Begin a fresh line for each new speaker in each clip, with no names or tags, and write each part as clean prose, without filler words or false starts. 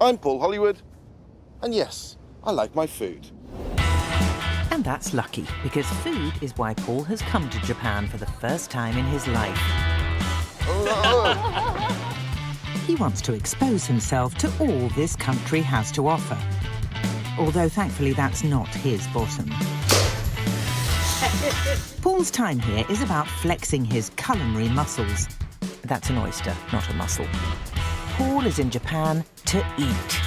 I'm Paul Hollywood, and yes, I like my food.
And that's lucky, because food is why Paul has come to Japan for the first time in his life. He wants to expose himself to all this country has to offer. Although, thankfully, that's not his bottom. Paul's time here is about flexing his culinary muscles. That's an oyster, not a mussel. Paul is in Japan to eat.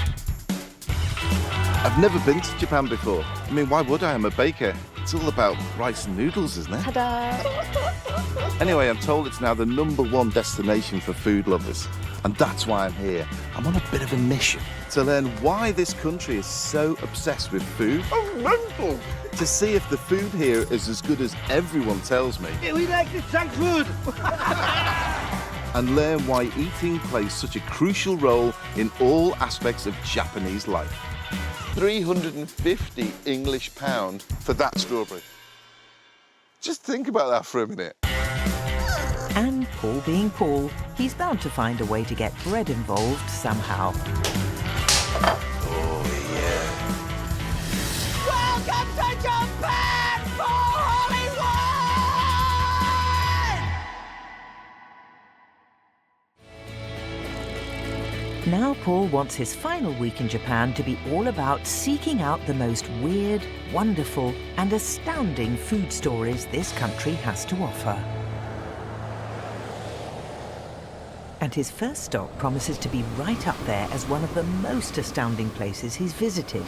I've never been to Japan before. I mean, why would I? I'm a baker. It's all about rice and noodles, isn't it?
Ta-da!
Anyway, I'm told it's now the #1 destination for food lovers. And that's why I'm here. I'm on a bit of a mission to learn why this country is so obsessed with food. Oh, mental! To see if the food here is as good as everyone tells me.
We like the junk food!
And learn why eating plays such a crucial role in all aspects of Japanese life. 350 English pound for that strawberry. Just think about that for a minute.
And Paul being Paul, he's bound to find a way to get bread involved somehow.
Oh, yeah.
Welcome to Japan, Paul Hollywood!
Now Paul wants his final week in Japan to be all about seeking out the most weird, wonderful, and astounding food stories this country has to offer. And his first stop promises to be right up there as one of the most astounding places he's visited.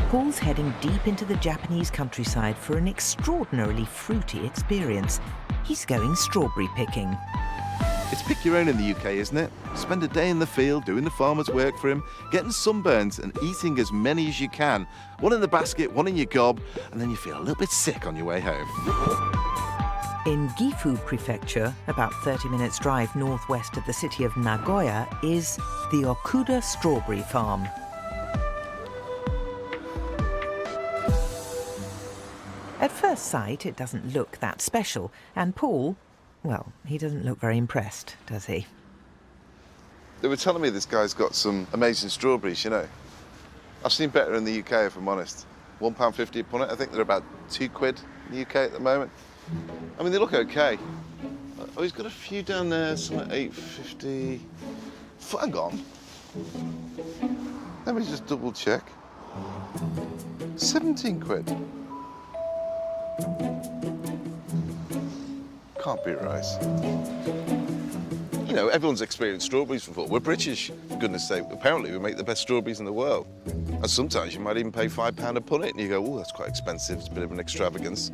Paul's heading deep into the Japanese countryside for an extraordinarily fruity experience. He's going strawberry picking.
It's pick your own in the UK, isn't it? Spend a day in the field doing the farmer's work for him, getting sunburns and eating as many as you can. One in the basket, one in your gob, and then you feel a little bit sick on your way home.
In Gifu Prefecture, about 30 minutes drive northwest of the city of Nagoya, is the Okuda Strawberry Farm. At first sight, it doesn't look that special, and Paul, well, he doesn't look very impressed, does he?
They were telling me this guy's got some amazing strawberries, you know. I've seen better in the UK, if I'm honest. £1.50 a punnet. I think they're about £2 in the UK at the moment. I mean, they look okay. Oh, he's got a few down there, some at £8.50. Hang on. Let me just double check. £17. Can't be right. You know, everyone's experienced strawberries before. We're British, for goodness sake. Apparently, we make the best strawberries in the world. And sometimes you might even pay £5 a punnet, and you go, oh, that's quite expensive. It's a bit of an extravagance.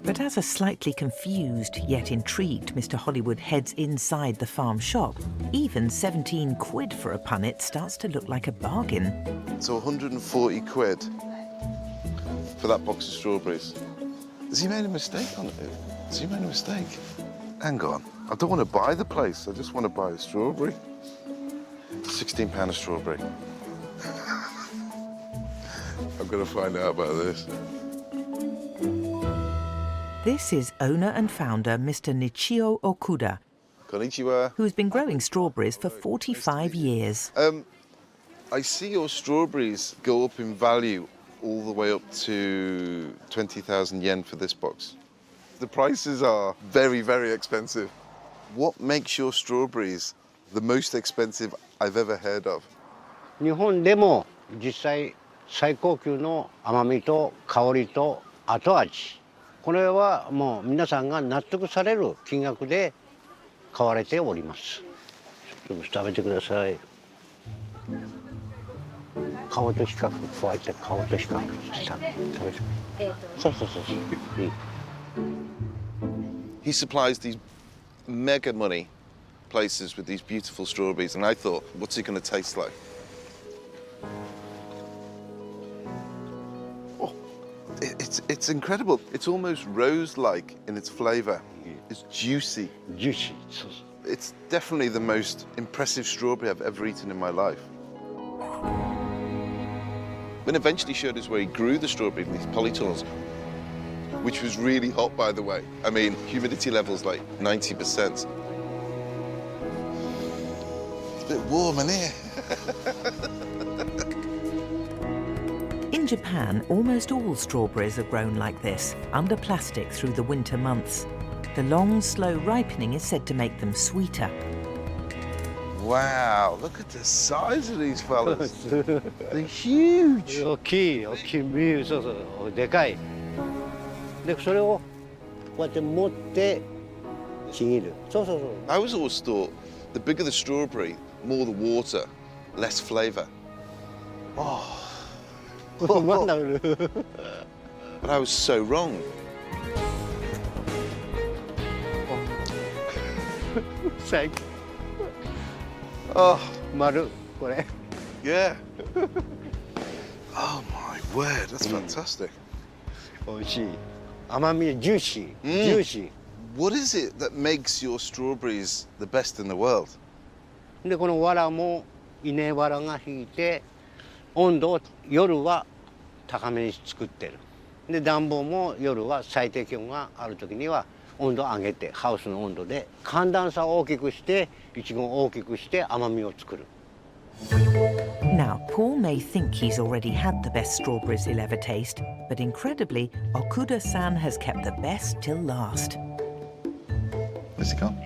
But as a slightly confused yet intrigued Mr. Hollywood heads inside the farm shop, even £17 for a punnet starts to look like a bargain.
So £140 for that box of strawberries. Has he made a mistake on it? Has he made a mistake? Hang on. I don't want to buy the place. I just want to buy a strawberry. £16 a strawberry. I'm going to find out about this.
This is owner and founder Mr. Nichio Okuda,
Konnichiwa.
who's been growing strawberries for 45 years.
I see your strawberries go up in value all the way up to 20,000 yen for this box. The prices are very, very expensive. What makes your strawberries the most expensive I've ever heard of?
日本でも実際最高級の甘みと香りと後味。これはもう皆さんが納得される金額で買われております。ちょっと食べてください。皮と比較、加えて皮と比較した。食べて。そうそうそう。いい。
He supplies these mega money places with these beautiful strawberries, and I thought, what's it going to taste like? Oh, it's incredible. It's almost rose-like in its flavour. It's juicy.
Juicy.
It's definitely the most impressive strawberry I've ever eaten in my life. Then eventually showed us where he grew the strawberry in these polytunnels, which was really hot, by the way. I mean, humidity levels like 90%. a bit warm in here.
In Japan, almost all strawberries are grown like this, under plastic through the winter months. The long, slow ripening is said to make them sweeter.
Wow, look at the size of these fellas. They're huge.
大きい実、そうそう、でかい。で、それをこうやって持ってちぎる。そうそうそう。
I was always thought the bigger the strawberry, more the water, less flavour. Oh.
まだ売る。
But I was so wrong.
最高。
Oh,
丸、これ。
yeah. Oh my word, that's fantastic.
美味しい。甘み、ジューシー。ジューシー。
What is it that makes your strawberries the best in the world?
で、この藁も稲わらが引いて、温度を夜は高めに作ってる。で、暖房も夜は最低気温がある時には温度を上げて、ハウスの温度で寒暖差を大きくして、いちごを大きくして甘みを作る。
Now, Paul may think he's already had the best strawberries he'll ever taste, but incredibly, Okuda-san has kept the best till last.
Where's it gone?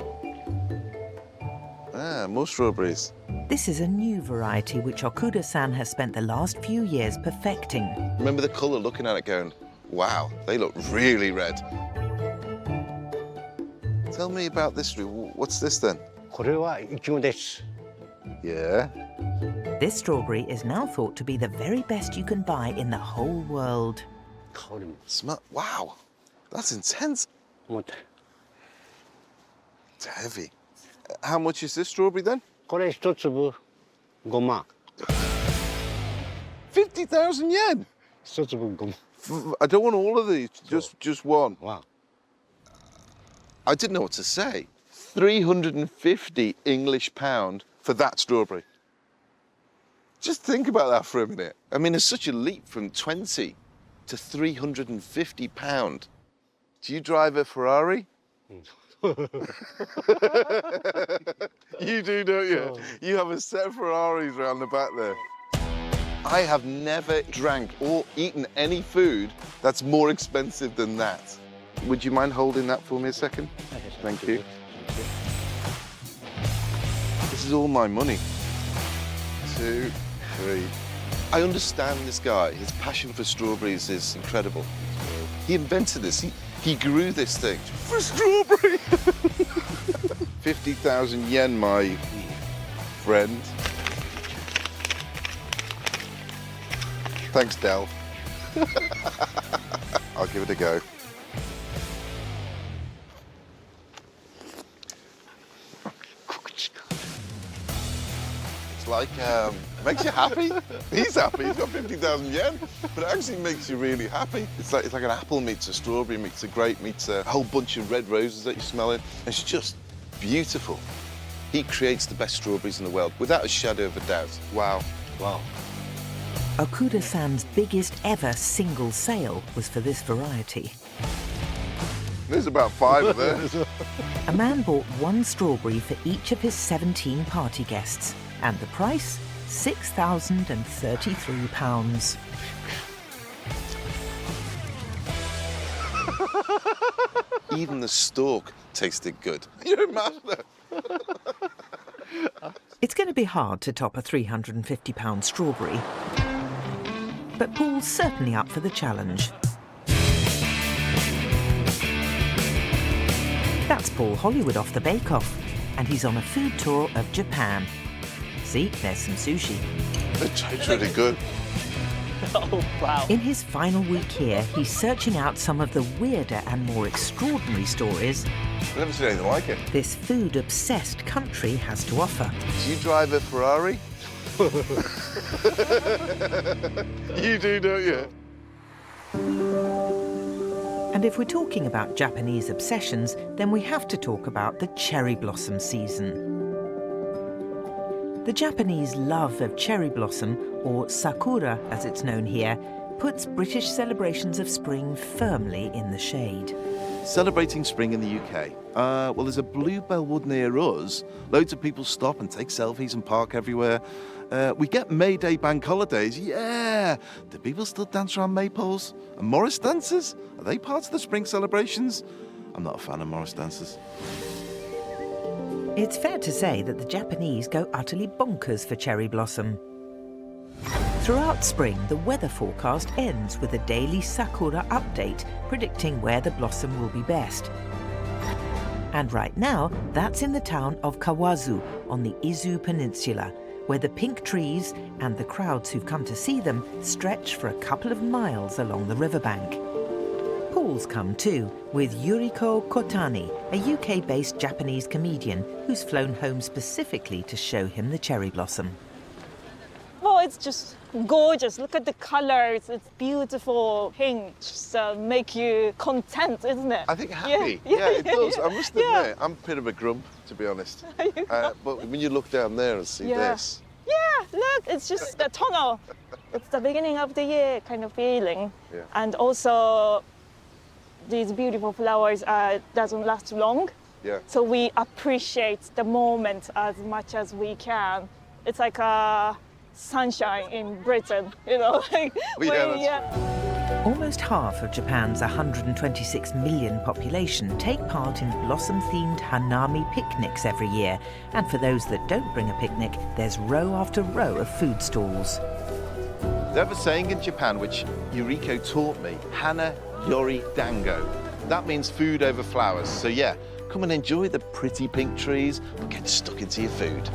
Ah, more strawberries.
This is a new variety which Okuda-san has spent the last few years perfecting.
Remember the colour, looking at it going, wow, they look really red. Tell me about this. What's this then?
これはいちごです。
Yeah.
This strawberry is now thought to be the very best you can buy in the whole world.
香りも
Smell. Wow, that's intense.
重たい。
It's heavy. How much is this strawberry then?
これ一粒5万。
50,000 yen.
一粒5万。
I don't want all of these, just one.
わあ。
I didn't know what to say. 350 English pound for that strawberry. Just think about that for a minute. I mean, it's such a leap from 20 to 350 pound. Do you drive a Ferrari? You do, don't you? You have a set of Ferraris around the back there. I have never drank or eaten any food that's more expensive than that. Would you mind holding that for me a second? Thank you. This is all my money. 2, 3. I understand this guy. His passion for strawberries is incredible. He invented this. He grew this thing for strawberry. 50,000 yen, my friend. Thanks, Del. I'll give it a go. It's like, makes you happy. He's happy, he's got 50,000 yen, but it actually makes you really happy. It's like an apple meets a strawberry, meets a grape, meets a whole bunch of red roses that you're smelling. It's just beautiful. He creates the best strawberries in the world, without a shadow of a doubt. Wow.
Wow.
Okuda-san's biggest ever single sale was for this variety.
There's about 5 of them.
A man bought 1 strawberry for each of his 17 party guests, and the price, £6,033.
Even the stalk tasted good. You're a master.
It's going to be hard to top a £350 strawberry, but Paul's certainly up for the challenge. That's Paul Hollywood off the Bake Off, and he's on a food tour of Japan. See, there's some sushi.
It's really good.
Oh, wow.
In his final week here, he's searching out some of the weirder and more extraordinary stories
I've never seen anything like it.
this food-obsessed country has to offer.
Do you drive a Ferrari? You do, don't you?
And if we're talking about Japanese obsessions, then we have to talk about the cherry blossom season. The Japanese love of cherry blossom, or sakura as it's known here, puts British celebrations of spring firmly in the shade.
Celebrating spring in the UK. Well, there's a bluebell wood near us. Loads of people stop and take selfies and park everywhere. We get May Day bank holidays. Yeah! Do people still dance around maypoles? And Morris dancers? Are they part of the spring celebrations? I'm not a fan of Morris dancers.
It's fair to say that the Japanese go utterly bonkers for cherry blossom. Throughout spring, the weather forecast ends with a daily sakura update predicting where the blossom will be best. And right now, that's in the town of Kawazu on the Izu Peninsula, where the pink trees and the crowds who've come to see them stretch for a couple of miles along the riverbank. Pools come too, with Yuriko Kotani, a UK-based Japanese comedian who's flown home specifically to show him the cherry blossom.
Well, it's just gorgeous. Look at the colors. It's beautiful. Pink just make you content, isn't it?
I think happy.
Yeah,
It does. I must admit,
yeah.
I'm a bit of a grump, to be honest. But when you look down there and see this,
Yeah, look, it's just the tunnel. It's the beginning of the year kind of feeling.
Yeah.
And also, these beautiful flowers doesn't last long.
yeah.
So we appreciate the moment as much as we can. It's like a sunshine in Britain, you know? Like,
Well, yeah, that's
Almost half of Japan's 126 million population take part in blossom-themed Hanami picnics every year. And for those that don't bring a picnic, there's row after row of food stalls.
They have a saying in Japan, which Yuriko taught me, Hana Yori Dango. That means food over flowers. So yeah, come and enjoy the pretty pink trees, but get stuck into your food.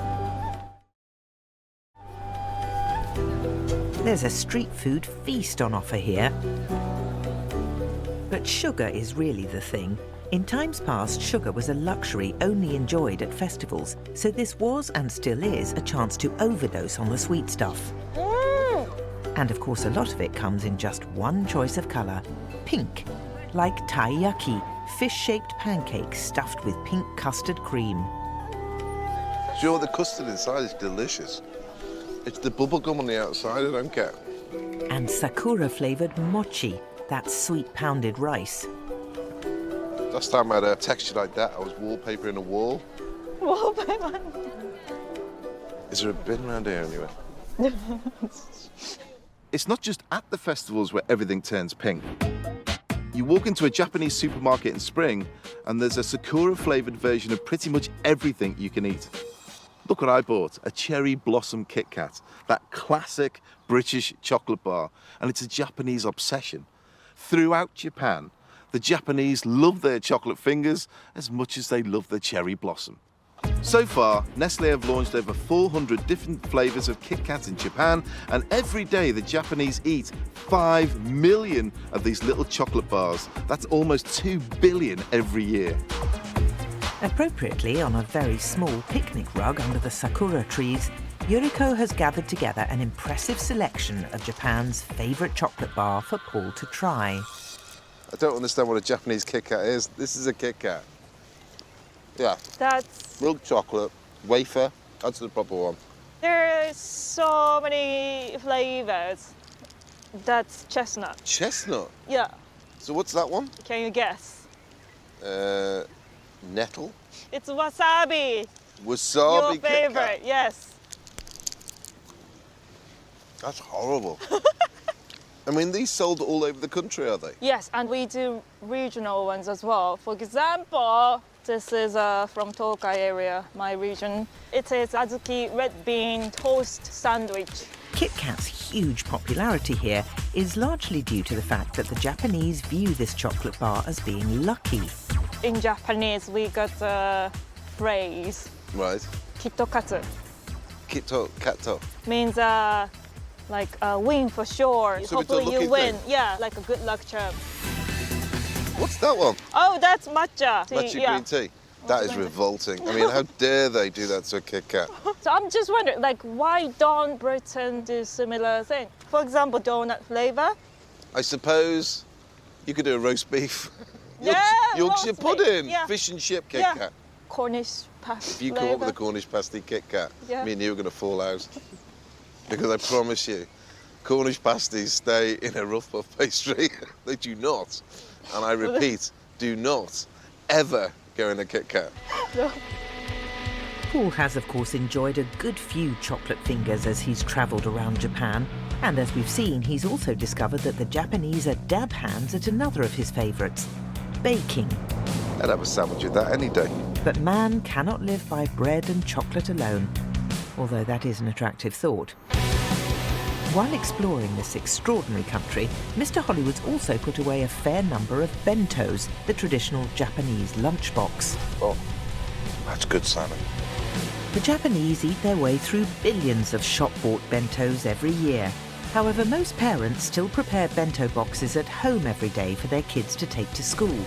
There's a street food feast on offer here. But sugar is really the thing. In times past, sugar was a luxury only enjoyed at festivals, so this was and still is a chance to overdose on the sweet stuff. And of course, a lot of it comes in just one choice of colour, pink, like taiyaki, fish-shaped pancakes stuffed with pink custard cream.
Do you know what, the custard inside is delicious. It's the bubble gum on the outside I don't get.
And sakura-flavoured mochi, that's sweet pounded rice.
Last time I had a texture like that, I was wallpapering a wall.
Wallpaper.
Is there a bin around here anyway? It's not just at the festivals where everything turns pink. You walk into a Japanese supermarket in spring and there's a sakura-flavoured version of pretty much everything you can eat. Look what I bought, a cherry blossom Kit Kat, that classic British chocolate bar, and it's a Japanese obsession. Throughout Japan, the Japanese love their chocolate fingers as much as they love their cherry blossom. So far, Nestle have launched over 400 different flavours of Kit Kat in Japan, and every day the Japanese eat 5 million of these little chocolate bars. That's almost 2 billion every year.
Appropriately, on a very small picnic rug under the sakura trees, Yuriko has gathered together an impressive selection of Japan's favourite chocolate bar for Paul to try.
I don't understand what a Japanese Kit Kat is. This is a Kit Kat. Yeah,
That's,
milk chocolate, wafer, that's the proper one.
there are so many flavors. That's chestnut.
Chestnut.
Yeah,
So what's that one?
can you guess?
Nettle.
It's wasabi.
Wasabi
Your
Kit Kat.
favorite, yes.
That's horrible. I mean, these sold all over the country, are they?
Yes, and we do regional ones as well. For example, this is from Tokai area, my region. It is azuki red bean toast sandwich.
Kit Kat's huge popularity here is largely due to the fact that the Japanese view this chocolate bar as being lucky.
In Japanese, we got a phrase,
Right.
kitokatsu.
Kito, kato.
Means like a win for sure.
So it's a
Hopefully
lucky
you win.
thing?
Yeah, like a good luck charm.
What's that one?
Oh, that's matcha.
Matcha
yeah.
green tea. That is revolting. I mean, how dare they do that to a Kit Kat?
So I'm just wondering, like, why don't Britain do similar thing? For example, donut flavor.
I suppose you could do a roast beef.
Yeah,
Yorkshire
roast beef,
pudding,
yeah.
fish and chip Kit
Yeah.
Kat.
Cornish pasty
If you come up with a Cornish pasty Kit Kat,
Yeah.
me and you are going to fall out. Because I promise you, Cornish pasties stay in a rough puff pastry. They do not. And I repeat, do not ever go in a Kit Kat.
No.
Paul has, of course, enjoyed a good few chocolate fingers as he's travelled around Japan. And as we've seen, he's also discovered that the Japanese are dab hands at another of his favourites, baking.
I'd have a sandwich with that any day.
But man cannot live by bread and chocolate alone, although that is an attractive thought. While exploring this extraordinary country, Mr. Hollywood's also put away a fair number of bentos, the traditional Japanese lunchbox.
Oh, that's good, Simon.
The Japanese eat their way through billions of shop-bought bentos every year. However, most parents still prepare bento boxes at home every day for their kids to take to school.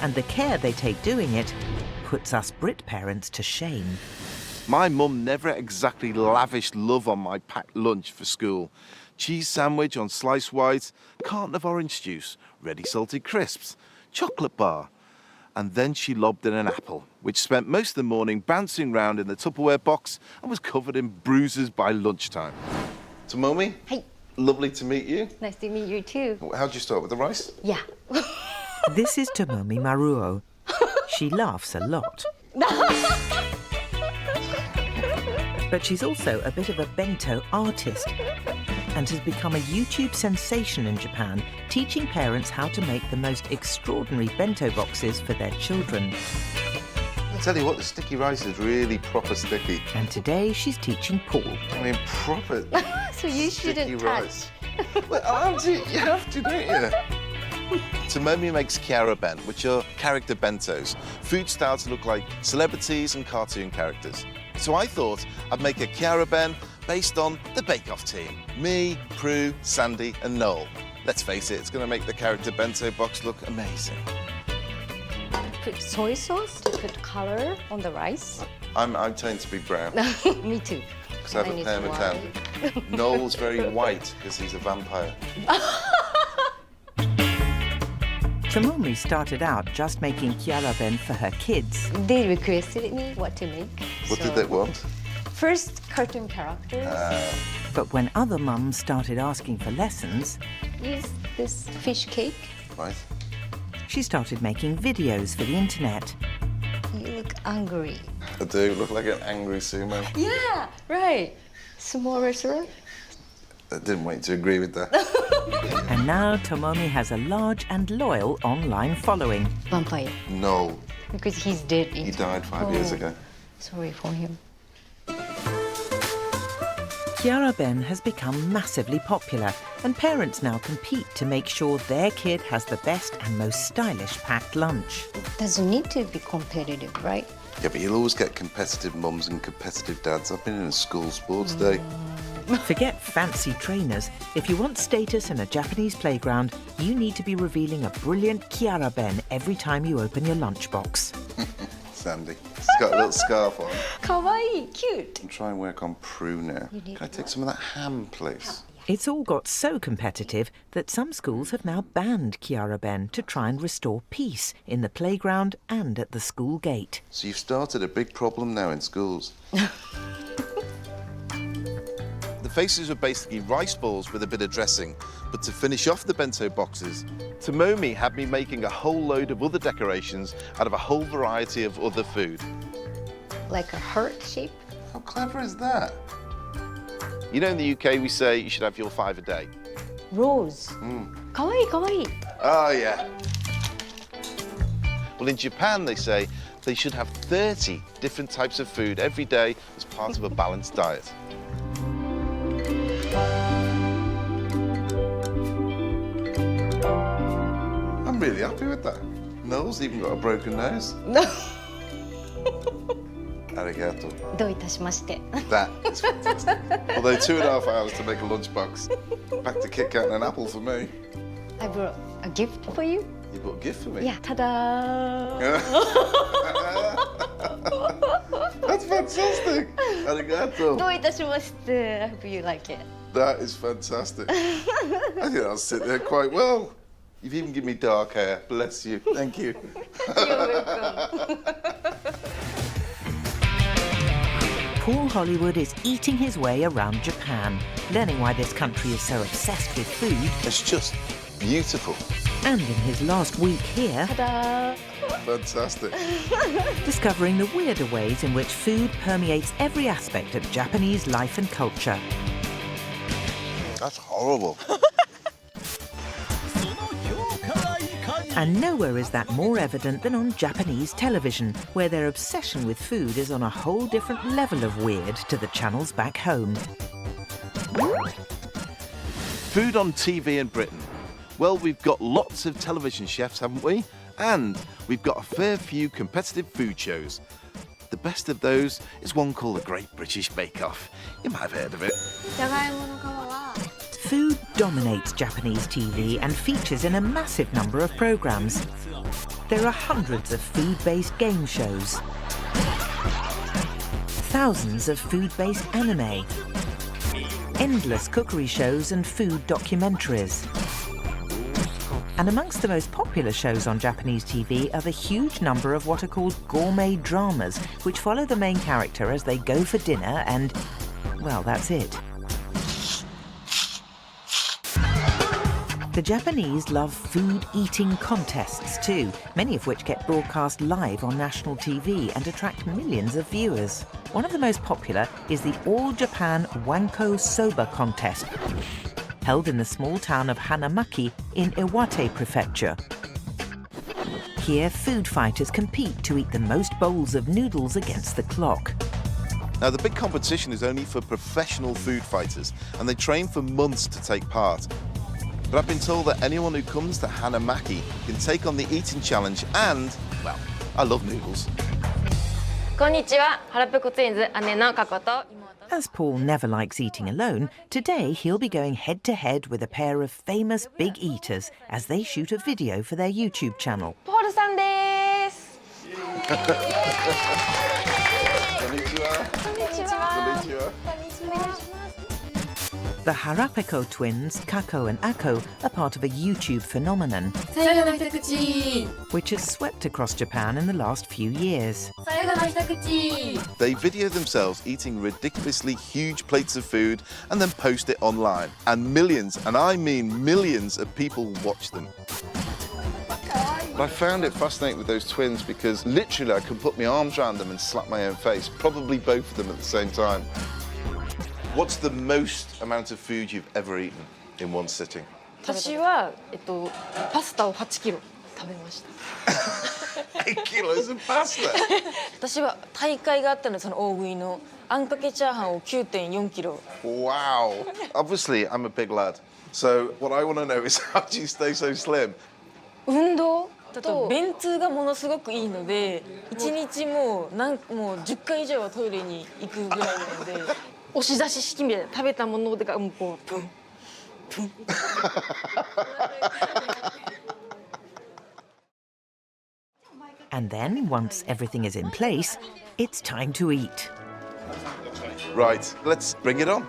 And the care they take doing it puts us Brit parents to shame.
My mum never exactly lavished love on my packed lunch for school. Cheese sandwich on sliced white, carton of orange juice, ready salted crisps, chocolate bar. And then she lobbed in an apple, which spent most of the morning bouncing round in the Tupperware box and was covered in bruises by lunchtime. Tomomi?
Hi.
Lovely to meet you.
Nice to meet you too.
How'd you start, with the rice?
Yeah.
This is Tomomi Maruo. She laughs a lot. But she's also a bit of a bento artist and has become a YouTube sensation in Japan, teaching parents how to make the most extraordinary bento boxes for their children.
I tell you what, the sticky rice is really proper sticky.
And today she's teaching Paul.
I mean, proper
So you
sticky
shouldn't
rice.
touch.
Well, aren't you? You have to, don't you? Tomomi makes Chiara Ben, which are character bentos, food style to look like celebrities and cartoon characters. So I thought I'd make a Chiara Ben based on the Bake Off team. Me, Prue, Sandy and Noel. Let's face it, it's going to make the character bento box look amazing.
Put soy sauce to put color on the rice.
I'm tend to be brown
Me too.
because I have a
Mine is
perma tan. Noel's very white because he's a vampire.
Tomomi started out just making Chiara Ben for her kids.
They requested me what to make.
What
so
did they want?
First, cartoon characters.
But when other mums started asking for lessons,
Use this fish cake.
Right.
she started making videos for the internet.
You look angry.
I do look like an angry sumo.
Yeah, right. Sumo wrestler.
I didn't wait to agree with that.
And now Tomomi has a large and loyal online following.
Vampire.
No,
Because he's dead.
he died 5 years ago.
Sorry for him.
Chiara Ben has become massively popular, and parents now compete to make sure their kid has the best and most stylish packed lunch.
It doesn't need to be competitive, right?
Yeah, but you'll always get competitive mums and competitive dads. I've been in a school sports day.
Forget fancy trainers. If you want status in a Japanese playground, you need to be revealing a brilliant Chiara Ben every time you open your lunchbox.
Sandy. He's got a little scarf on.
Kawaii, cute.
I'm trying to work on Prue now.
You need
Can I take
what?
some of that ham, please?
It's all got so competitive that some schools have now banned Chiara Ben to try and restore peace in the playground and at the school gate.
So you've started a big problem now in schools. The faces were basically rice balls with a bit of dressing, but to finish off the bento boxes, Tomomi had me making a whole load of other decorations out of a whole variety of other food.
Like a heart shape.
How clever is that? You know, in the UK we say you should have your 5 a day.
Rose. Kawaii, kawaii.
Oh, yeah. Well, in Japan they say they should have 30 different types of food every day as part of a balanced diet. I'm really happy with that. Noel's even got a broken nose.
No.
Arigato.
どういたしまして。
That is fantastic. Although 2.5 hours to make a lunchbox. Back to Kit Kat and an apple for me.
I brought a gift for you.
You bought a gift for me?
Yeah. Ta-da!
That's fantastic. Arigato.
どういたしまして。I hope you like it.
That is fantastic. I think I'll sit there quite well. You've even given me dark hair. Bless you. Thank you.
You're welcome.
Paul Hollywood is eating his way around Japan, learning why this country is so obsessed with food.
It's just beautiful.
And in his last week here,
Ta-da!
Fantastic.
discovering the weirder ways in which food permeates every aspect of Japanese life and culture.
That's horrible.
And nowhere is that more evident than on Japanese television, where their obsession with food is on a whole different level of weird to the channels back home.
Food on TV in Britain. Well, we've got lots of television chefs, haven't we? And we've got a fair few competitive food shows. The best of those is one called the Great British Bake Off. You might have heard of it.
Food dominates Japanese TV and features in a massive number of programs. There are hundreds of food-based game shows, thousands of food-based anime, endless cookery shows and food documentaries. And amongst the most popular shows on Japanese TV are the huge number of what are called gourmet dramas, which follow the main character as they go for dinner and, well, that's it. The Japanese love food-eating contests too, many of which get broadcast live on national TV and attract millions of viewers. One of the most popular is the All-Japan Wanko Soba contest, held in the small town of Hanamaki in Iwate Prefecture. Here, food fighters compete to eat the most bowls of noodles against the clock.
Now, the big competition is only for professional food fighters, and they train for months to take part. But I've been told that anyone who comes to Hanamaki can take on the eating challenge and, well, I love noodles.
As Paul never likes eating alone, today he'll be going head-to-head with a pair of famous big eaters as they shoot a video for their YouTube channel. The Harapeko twins, Kako and Ako, are part of a YouTube phenomenon which has swept across Japan in the last few years.
They video themselves eating ridiculously huge plates of food and then post it online. And millions, and I mean millions, of people watch them. But I found it fascinating with those twins because literally I could put my arms around them and slap my own face, probably both of them at the same time. What's the most amount of food you've ever eaten in one sitting?
私はパスタを8キロ食べました。
8 kilos of pasta?
私は大会があったのでその大食いのあんかけチャーハンを 9.4 キロ。
Wow. Obviously, I'm a big lad. So what I want to know is how do you stay so slim?
運動と便通がものすごくいいので、1日もう10回以上はトイレに行くぐらいなので、押し出し式みたいな食べたものがもうこうプンプン。
And then, once everything is in place, it's time to eat.
Right, let's bring it on.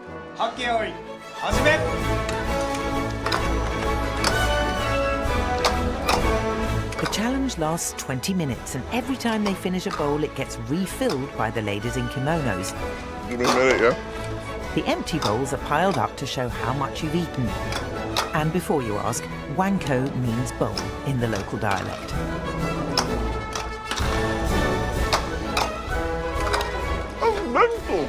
The challenge lasts 20 minutes, and every time they finish a bowl, it gets refilled by the ladies in kimonos.
Give me a minute, yeah?
The empty bowls are piled up to show how much you've eaten. And before you ask, Wanko means bowl in the local dialect.
Oh, mental!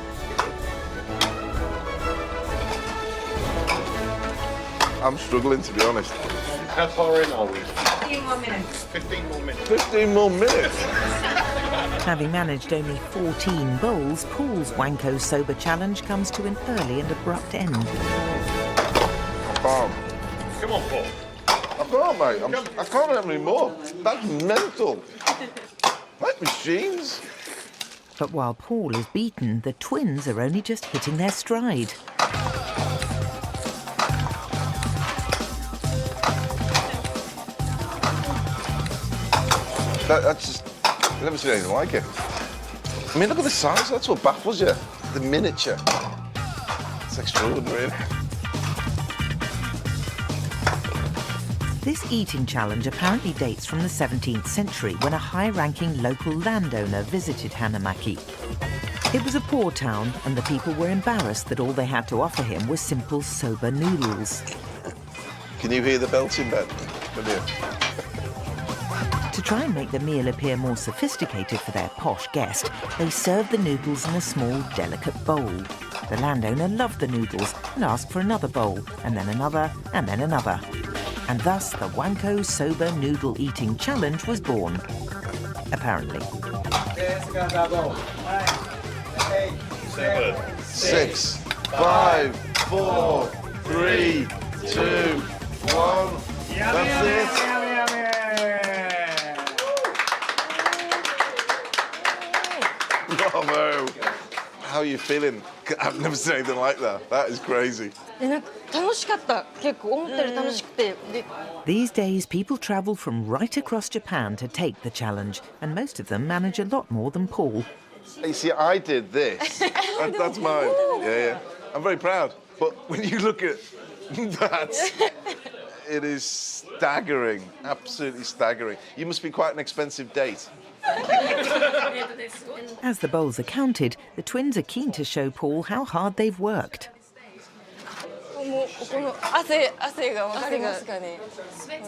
I'm struggling, to be honest.
How far in are we?
15 more minutes.
15 more minutes.
15 more minutes?
Having managed only 14 bowls, Paul's Wanko Soba challenge comes to an early and abrupt end.
Come
on, Paul.
I can't, mate. I can't have any more. That's mental. Like machines.
But while Paul is beaten, the twins are only just hitting their stride.
That's just, I've never seen anything like it. I mean, look at the size. That's what baffles you. The miniature. It's extraordinary.
This eating challenge apparently dates from the 17th century when a high-ranking local landowner visited Hanamaki. It was a poor town, and the people were embarrassed that all they had to offer him was simple soba noodles.
Can you hear the belching, Ben? Can you?
To try and make the meal appear more sophisticated for their posh guest, they served the noodles in a small, delicate bowl. The landowner loved the noodles and asked for another bowl, and then another, and then another. And thus the Wanko Soba Noodle Eating Challenge was born. Apparently.
6, 5, 4, 3, 2, 1. That's it. Bravo. How are you feeling? I've never seen anything like that. That is crazy.
なんか楽しかった。結構思ったより楽しくて。で
These days, people travel from right across Japan to take the challenge, and most of them manage a lot more than Paul.
You see, I did this. That's mine. Yeah. I'm very proud. But when you look at that, it is staggering. Absolutely staggering. You must be quite an expensive date.
As the bowls are counted, the twins are keen to show Paul how hard they've worked.
もうこの汗がわかりますかね。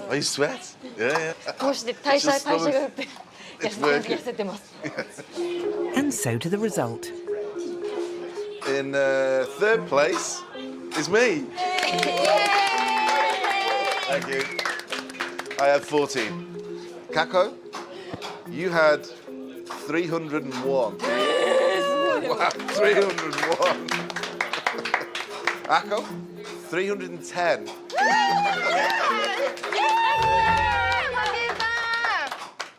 Oh, you sweat? Yeah.
こうして代謝が打って
It's working.
痩せてます。
And so to the result.
In third place is me. Thank you. I had 14. Kako, you had 301. Wow, 301. Ako, 310.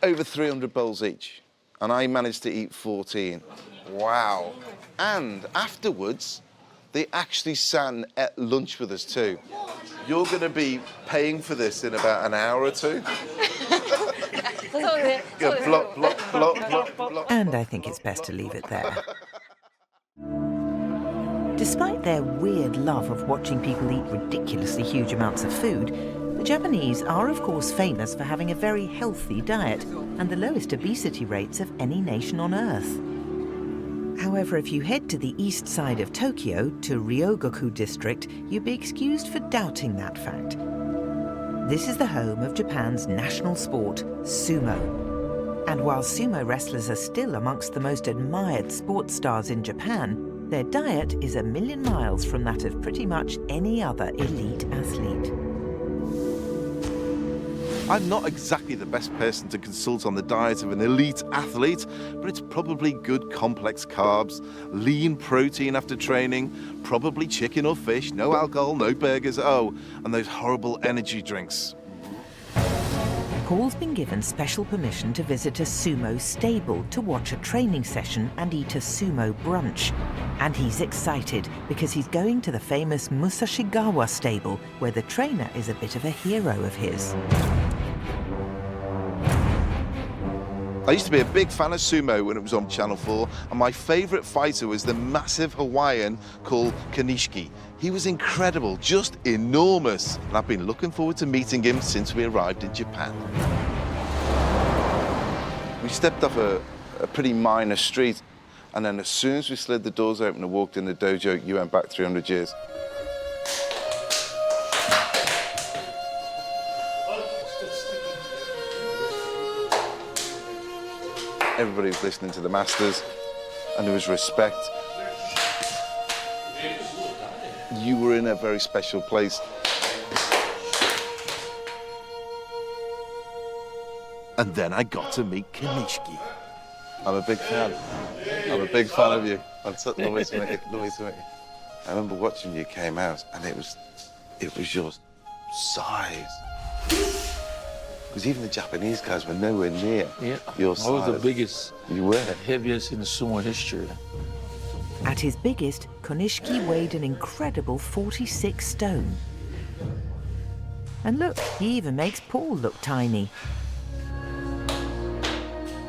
Over 300 bowls each, and I managed to eat 14. Wow. And afterwards, they actually sat and ate lunch with us too. You're going to be paying for this in about an hour or two. Go plop, plop, plop, plop, plop.
And I think it's best to leave it there. Despite their weird love of watching people eat ridiculously huge amounts of food, the Japanese are of course famous for having a very healthy diet and the lowest obesity rates of any nation on earth. However, if you head to the east side of Tokyo, to Ryogoku district, you'd be excused for doubting that fact. This is the home of Japan's national sport, sumo. And while sumo wrestlers are still amongst the most admired sports stars in Japan, their diet is a million miles from that of pretty much any other elite athlete.
I'm not exactly the best person to consult on the diet of an elite athlete, but it's probably good complex carbs, lean protein after training, probably chicken or fish, no alcohol, no burgers, oh, and those horrible energy drinks.
Paul's been given special permission to visit a sumo stable to watch a training session and eat a sumo brunch. And he's excited because he's going to the famous Musashigawa stable, where the trainer is a bit of a hero of his.
I used to be a big fan of sumo when it was on Channel 4, and my favourite fighter was the massive Hawaiian called Kanishiki. He was incredible, just enormous, and I've been looking forward to meeting him since we arrived in Japan. We stepped off a pretty minor street, and then as soon as we slid the doors open and walked in the dojo, you went back 300 years. Everybody was listening to the masters, and there was respect. You were in a very special place. And then I got to meet Kanishiki. I'm a big fan. I'm a big fan of you. It's lovely to meet you. Lovely to meet you. I remember watching you came out, and it was your size. Because even the Japanese guys were nowhere near your size.
I was the biggest.
You were.
The heaviest in the sumo history.
At his biggest, Konishiki weighed an incredible 46 stone. And look, he even makes Paul look tiny.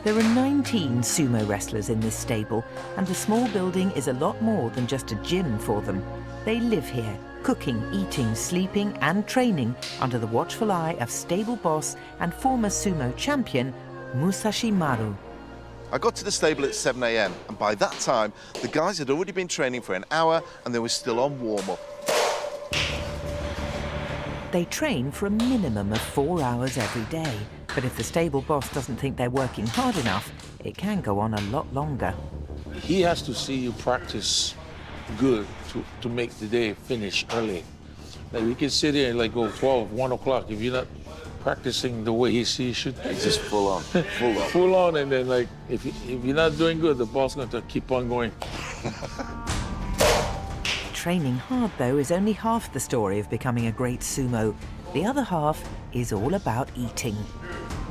There are 19 sumo wrestlers in this stable, and the small building is a lot more than just a gym for them. They live here, cooking, eating, sleeping and training under the watchful eye of stable boss and former sumo champion, Musashi Maru.
I got to the stable at 7 a.m. and by that time, the guys had already been training for an hour and they were still on warm-up.
They train for a minimum of 4 hours every day. But if the stable boss doesn't think they're working hard enough, it can go on a lot longer.
He has to see you practice good to make the day finish early. Like we can sit here and like go 12, 1 o'clock. If you're not practicing the way he sees you should.
It's just full on, full on.
Full on, and then like if you're not doing good, the boss going to keep on going.
Training hard, though, is only half the story of becoming a great sumo. The other half is all about eating.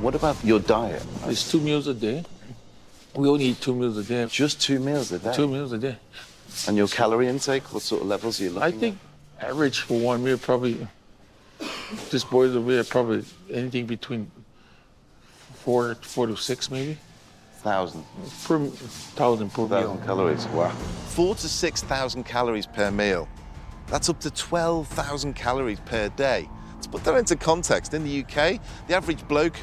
What about your diet?
It's 2 meals a day. We only eat 2 meals a day.
Just 2 meals a day?
2 meals a day.
And your calorie intake, what sort of levels are you looking at?
I think average for 1 meal probably, this boys over here probably anything between 4 to 6 maybe.
1,000?
Per 1,000 per meal.
1,000 calories, wow. 4,000 to 6,000 calories per meal. That's up to 12,000 calories per day. To put that into context, in the UK, the average bloke,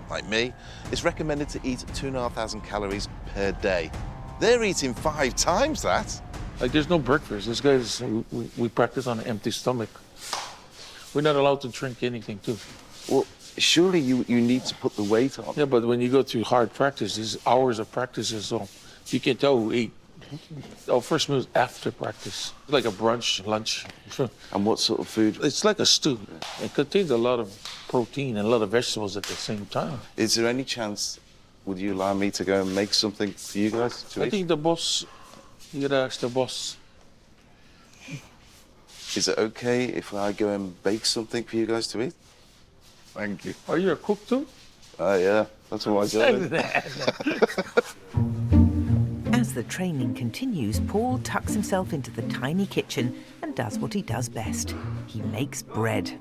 like me, is recommended to eat 2,500 calories per day. They're eating 5 times that.
Like there's no breakfast. These guys, we practice on an empty stomach. We're not allowed to drink anything too.
Well, surely you need to put the weight on.
Yeah, but when you go to hard practice, there's hours of practices, so you can tell who ate. Our first meal is after practice. It's like a brunch, lunch.
And what sort of food?
It's like a stew. It contains a lot of protein and a lot of vegetables at the same time.
Is there any chance, would you allow me to go and make something for you guys to eat?
I think the boss, you gotta ask the boss.
Is it okay if I go and bake something for you guys to eat?
Thank you. Are you a cook too?
Yeah, that's what I do.
As the training continues, Paul tucks himself into the tiny kitchen and does what he does best. He makes bread.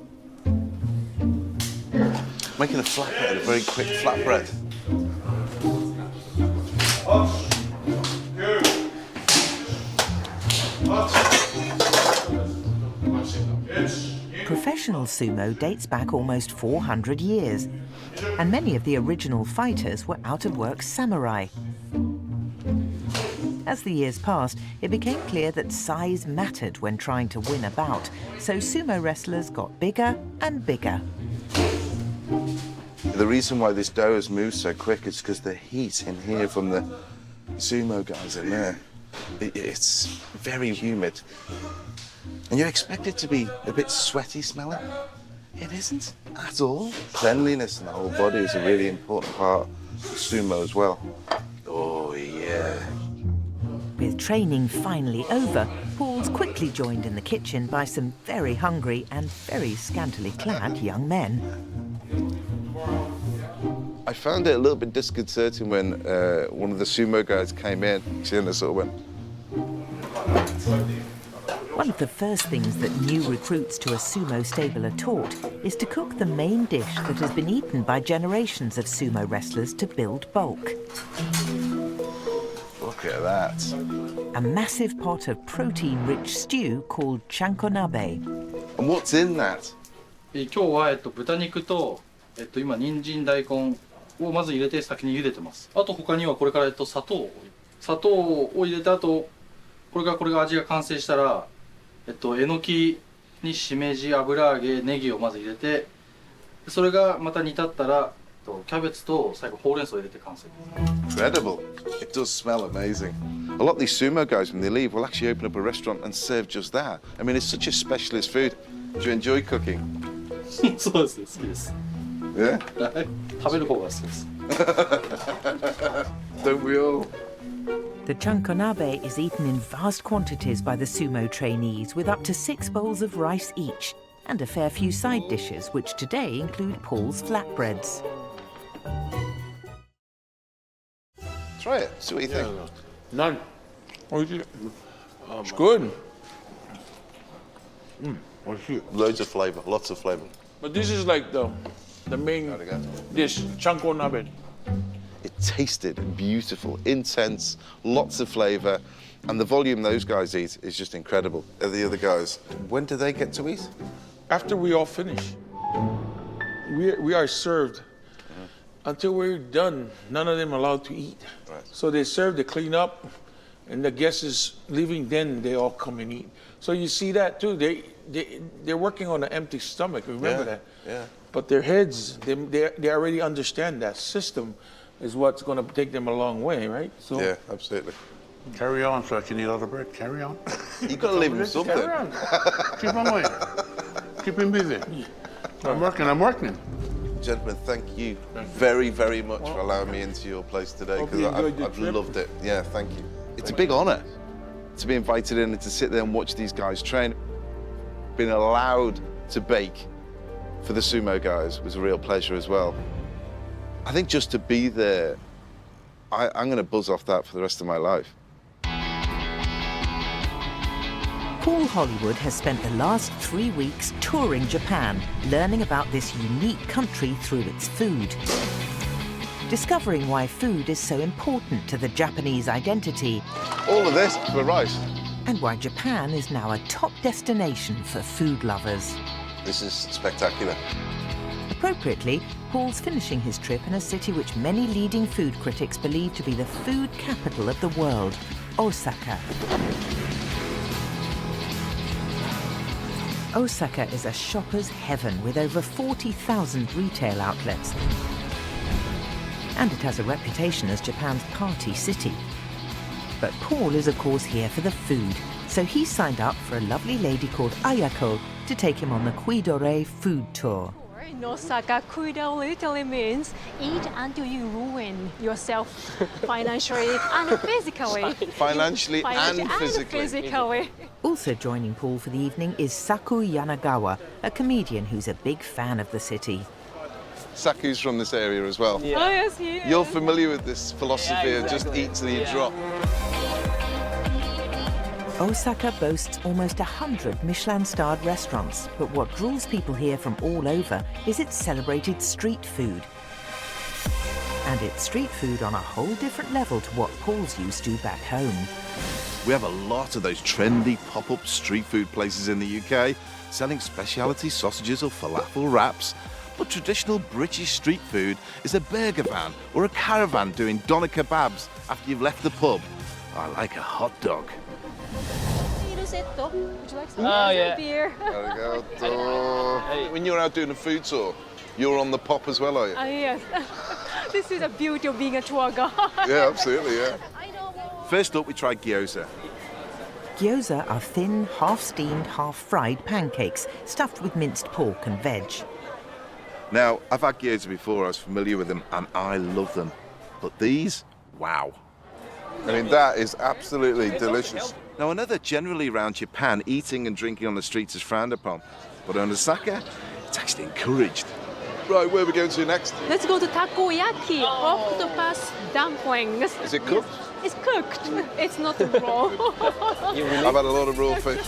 Making a flatbread, a very quick flatbread.
Professional sumo dates back almost 400 years, and many of the original fighters were out-of-work samurai. As the years passed, it became clear that size mattered when trying to win a bout, so sumo wrestlers got bigger and bigger.
The reason why this dough has moved so quick is because the heat in here from the sumo guys in there, it's very humid. And you expect it to be a bit sweaty smelling. It isn't at all. Cleanliness in the whole body is a really important part of sumo as well. Oh, yeah.
With training finally over, Paul's quickly joined in the kitchen by some very hungry and very scantily clad young men.
I found it a little bit disconcerting when one of the sumo guys came in. And I sort of went.
One of the first things that new recruits to a sumo stable are taught is to cook the main dish that has been eaten by generations of sumo wrestlers to build bulk.
Look at that.
A massive pot of protein-rich stew called chankonabe.
And what's in that?
今日は豚肉と今人参大根をまず入れて先に茹でてます。あと他にはこれから砂糖を入れた後これが味が完成したらえのきにしめじ、油揚げ、ネギをまず入れてそれがまた煮立ったらキャベツと最後ほうれん草を入れて完成。
Incredible. It does smell amazing. A lot of these sumo guys, when they leave, will actually open up a restaurant and serve just that. I mean, it's such a specialist food. Do you enjoy cooking?
そうです、好きです。
Yeah?
食べる方が好きです。
Don't we all?
The chankonabe is eaten in vast quantities by the sumo trainees, with up to 6 bowls of rice each, and a fair few side dishes, which today include Paul's flatbreads.
Try it, see what you think.
None. It's good.
Loads of flavour, lots of flavour.
But this is like the main dish, chanko nabe.
It tasted beautiful, intense, lots of flavour, and the volume those guys eat is just incredible. The other guys, when do they get to eat?
After we all finish, we are served until we're done, none of them are allowed to eat.
Right.
So they serve, they clean up, and the guest is leaving, then they all come and eat. So you see that too. They're working on an empty stomach. Remember that.
Yeah.
But their heads, they already understand that system is what's going to take them a long way, right? So
Yeah, absolutely.
Carry on so I can eat all the bread. Carry on.
You've got to leave him something.
Carry on. Keep on going. Keep him busy. I'm working.
Gentlemen, thank you very, very much for allowing me into your place today,
Hope
because
you enjoyed your
I've
trip.
loved it. Yeah, thank you. It's a big honour to be invited in and to sit there and watch these guys train. Being allowed to bake for the Sumo guys was a real pleasure as well. I think just to be there, I'm going to buzz off that for the rest of my life.
Paul Hollywood has spent the last 3 weeks touring Japan, learning about this unique country through its food. Discovering why food is so important to the Japanese identity.
All of this for rice.
And why Japan is now a top destination for food lovers.
This is spectacular.
Appropriately, Paul's finishing his trip in a city which many leading food critics believe to be the food capital of the world, Osaka. Osaka is a shopper's heaven with over 40,000 retail outlets. And it has a reputation as Japan's party city. But Paul is of course here for the food, so he signed up for a lovely lady called Ayako to take him on the Culinary food tour.
In Osaka, Okuda literally means eat until you ruin yourself financially and physically.
Financially and physically.
Also joining Paul for the evening is Saku Yanagawa, a comedian who's a big fan of the city.
Saku's from this area as well.
Oh, yes, he is.
You're familiar with this philosophy of just eat till you drop.
Osaka boasts almost 100 Michelin-starred restaurants, but what draws people here from all over is its celebrated street food. And it's street food on a whole different level to what Paul's used to back home.
We have a lot of those trendy pop-up street food places in the UK, selling specialty sausages or falafel wraps. But traditional British street food is a burger van or a caravan doing doner kebabs after you've left the pub. I like a hot dog.
Would you like some
Oh, yeah.
beer?
Arigato. When you're out doing a food tour, you're on the pop as well, are you?
Yes. This is the beauty of being a tour guide.
Yeah, absolutely, yeah. First up, we tried gyoza.
Gyoza are thin, half-steamed, half-fried pancakes stuffed with minced pork and veg.
Now, I've had gyoza before, I was familiar with them, and I love them. But these, wow. I mean, that is absolutely delicious. Now, I know that generally around Japan, eating and drinking on the streets is frowned upon. But in Osaka, it's actually encouraged. Right, where are we going to next?
Let's go to takoyaki, octopus dumplings.
Is it cooked?
It's cooked. It's not raw.
I've had a lot of raw fish.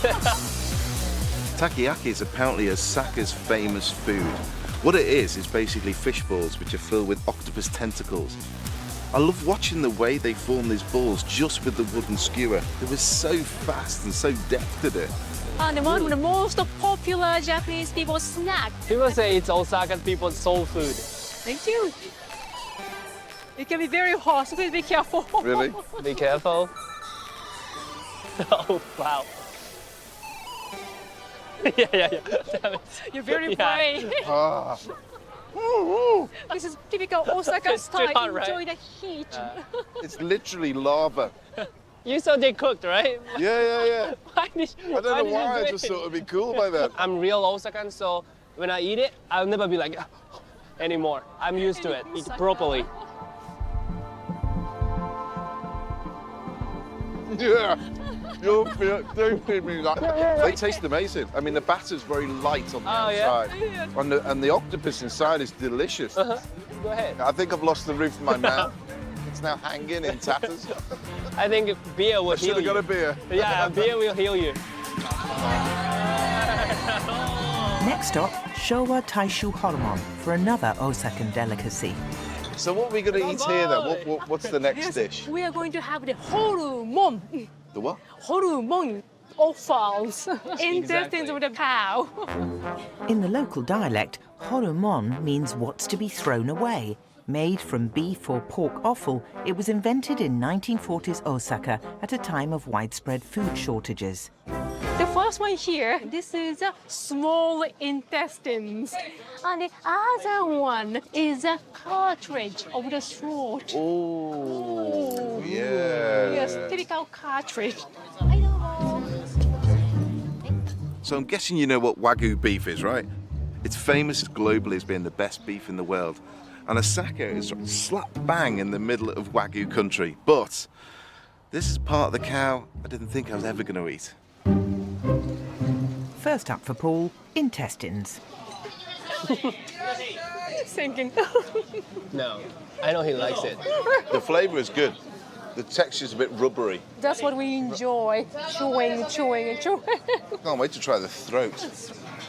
Takoyaki is apparently Osaka's famous food. What it is basically fish balls which are filled with octopus tentacles. I love watching the way they form these balls just with the wooden skewer. It was so fast and so deft at it.
And one of the most popular Japanese people snack.
People say it's Osaka people's soul food.
Thank you. It can be very hot, so please be careful.
Really?
Be careful. Oh, wow. yeah. Damn it.
You're very
Yeah.
brave.
Ah.
This is typical Osaka
It's too
style.
hot, right?
Enjoy the heat.
It's literally lava.
You saw they cooked, right?
Yeah.
Why did,
I don't know
did
why,
you do
I just
it?
thought it'd be cool by then.
I'm real Osakan, so when I eat it, I'll never be like anymore. I'm used to it. Eat properly.
Yeah. Don't feed me that. They taste amazing. I mean, the batter's very light on the outside.
Yeah?
And the octopus inside is delicious.
Go ahead.
I think I've lost the roof of my mouth. It's now hanging in tatters.
I think beer will
I should
heal
have
you.
got a beer.
Yeah, beer will heal you.
Next stop, Showa Taishu Hormon for another Osakan delicacy.
So what are we going to eat here then? What's the next dish?
We are going to have the horumon.
The what?
Horumon. Offals. Intestines of the cow.
In the local dialect, horumon means what's to be thrown away, Made from beef or pork offal, it was invented in 1940s Osaka at a time of widespread food shortages.
The first one here, this is small intestines. And the other one is a cartridge of the throat.
Oh, yeah.
Yes, typical cartridge.
So I'm guessing you know what Wagyu beef is, right? It's famous globally as being the best beef in the world. And Osaka is slap bang in the middle of Wagyu country. But this is part of the cow I didn't think I was ever going to eat.
First up for Paul, intestines.
Thinking.
No, I know he likes it.
The flavour is good. The texture's a bit rubbery.
That's what we enjoy. Chewing, chewing, and chewing.
Can't wait to try the throat.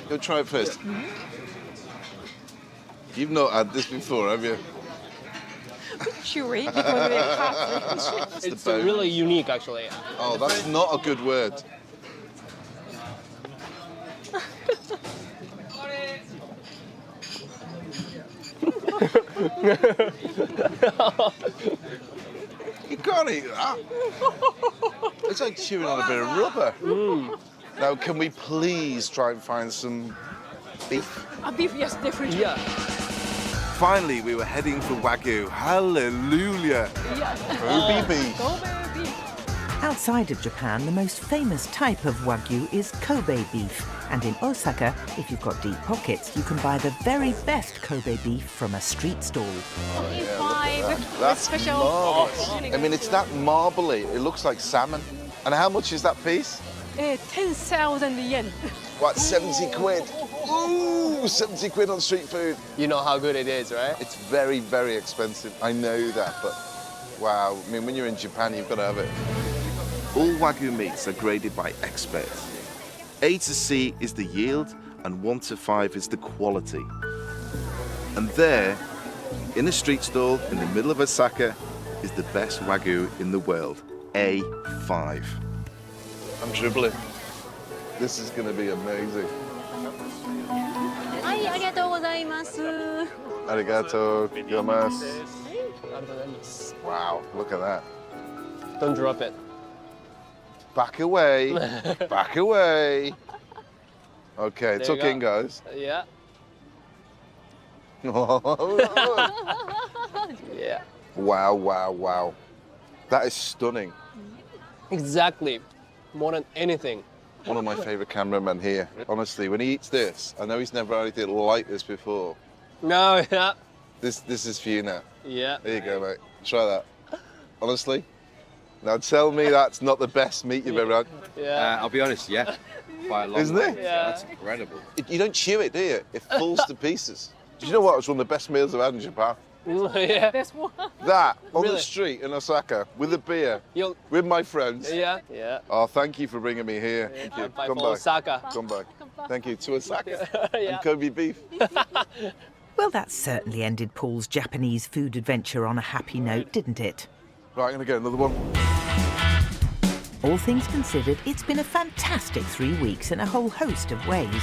Go try it first. You've not had this before, have you?
Chewy because of the cartridge.
It's really unique, actually.
Oh, that's not a good word. You can't eat that. It's like chewing on a bit of rubber. Now, can we please try and find some beef?
Beef, yes, different.
Yeah.
Finally, we were heading for Wagyu. Hallelujah. Kobe beef.
Kobe beef.
Outside of Japan, the most famous type of Wagyu is Kobe beef. And in Osaka, if you've got deep pockets, you can buy the very best Kobe beef from a street stall.
That's
special.
marvellous. I mean, it's that marbly. It looks like salmon. And how much is that piece?
10,000 yen.
What, 70 quid? Ooh, 70 quid on street food.
You know how good it is, right?
It's very, very expensive. I know that, but wow. I mean, when you're in Japan, you've got to have it. All Wagyu meats are graded by experts. A to C is the yield, and 1 to 5 is the quality. And there, in a street stall in the middle of Osaka, is the best Wagyu in the world, A5. I'm dribbling. This is going to be amazing. Arigato gozaimasu. Wow, look at that.
Don't drop it.
Back away, back away. Okay,
There
tuck
you go.
in, guys.
Yeah. Yeah.
Wow, wow, wow. That is stunning.
Exactly. More than anything.
One of my favourite cameramen here. Honestly, when he eats this, I know he's never had anything like this before.
No, yeah.
This is for you now.
Yeah.
There you go, mate. Try that. Honestly. Now tell me that's not the best meat you've ever had.
Yeah.
I'll be honest, yeah. By a long
Isn't
way.
it?
Yeah.
That's incredible.
You don't chew it, do you? It falls to pieces. Do you know what? It's one of the best meals I've had in Japan.
Yeah.
This one.
That, on the
Really?
street in Osaka, with a beer,
You'll,
with my friends.
yeah. Yeah.
Oh, thank you for bringing me here. Thank you.
Bye
Come
for
back.
Osaka.
Come back. Thank you. To Osaka.
Yeah.
And Kobe beef.
Well, that certainly ended Paul's Japanese food adventure on a happy note, didn't it?
Right, I'm going to get another one.
All things considered, it's been a fantastic 3 weeks in a whole host of ways.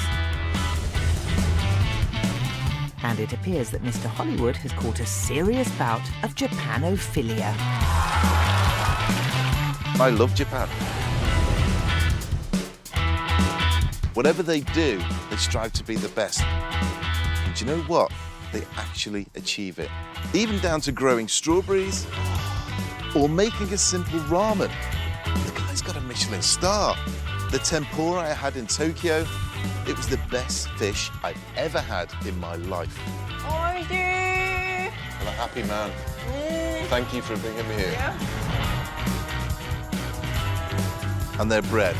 And it appears that Mr. Hollywood has caught a serious bout of Japanophilia.
I love Japan. Whatever they do, they strive to be the best. And do you know what? They actually achieve it. Even down to growing strawberries or making a simple ramen. The guy's got a Michelin star. The tempura I had in Tokyo, it was the best fish I've ever had in my life. I'm a happy man. Thank you for bringing me here. And their bread.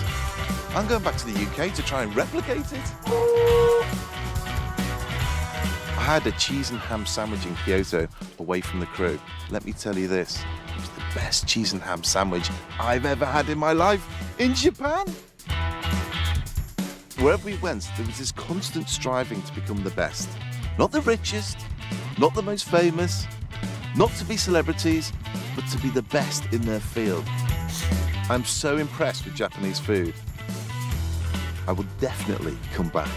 I'm going back to the UK to try and replicate it. I had a cheese and ham sandwich in Kyoto away from the crew. Let me tell you this, it was the best cheese and ham sandwich I've ever had in my life in Japan. Wherever we went, there was this constant striving to become the best. Not the richest, not the most famous, not to be celebrities, but to be the best in their field. I'm so impressed with Japanese food. I will definitely come back.